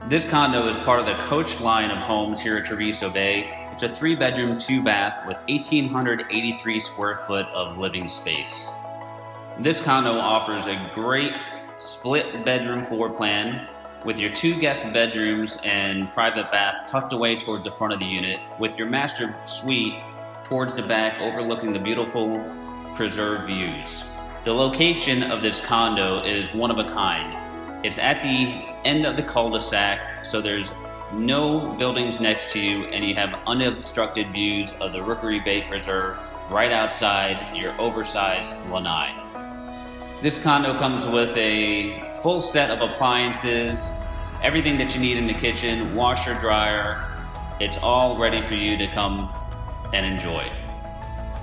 This condo is part of the Coach line of homes here at Treviso Bay. It's a 3-bedroom, 2-bath with 1,883 square foot of living space. This condo offers a great split bedroom floor plan with your 2 guest bedrooms and private bath tucked away towards the front of the unit, with your master suite towards the back overlooking the beautiful preserved views. The location of this condo is one of a kind. It's at the end of the cul-de-sac, so there's no buildings next to you, and you have unobstructed views of the Rookery Bay Preserve right outside your oversized lanai. This condo comes with a full set of appliances, everything that you need in the kitchen, washer, dryer. It's all ready for you to come and enjoy.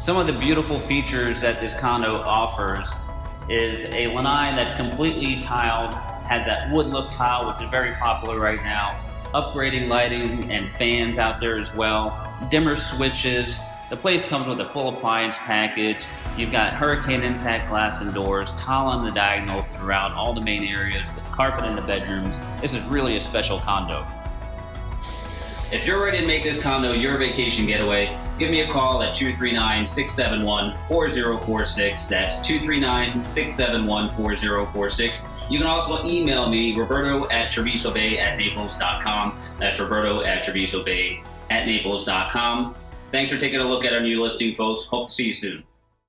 Some of the beautiful features that this condo offers is a lanai that's completely tiled, has that wood look tile, which is very popular right now. Upgrading lighting and fans out there as well. Dimmer switches. The place comes with a full appliance package. You've got hurricane impact glass and doors, tile on the diagonal throughout all the main areas with carpet in the bedrooms. This is really a special condo. If you're ready to make this condo your vacation getaway, give me a call at 239-671-4046. That's 239-671-4046. You can also email me, Roberto at trevisobay@naples.com. That's Roberto at trevisobay@naples.com. Thanks for taking a look at our new listing, folks. Hope to see you soon.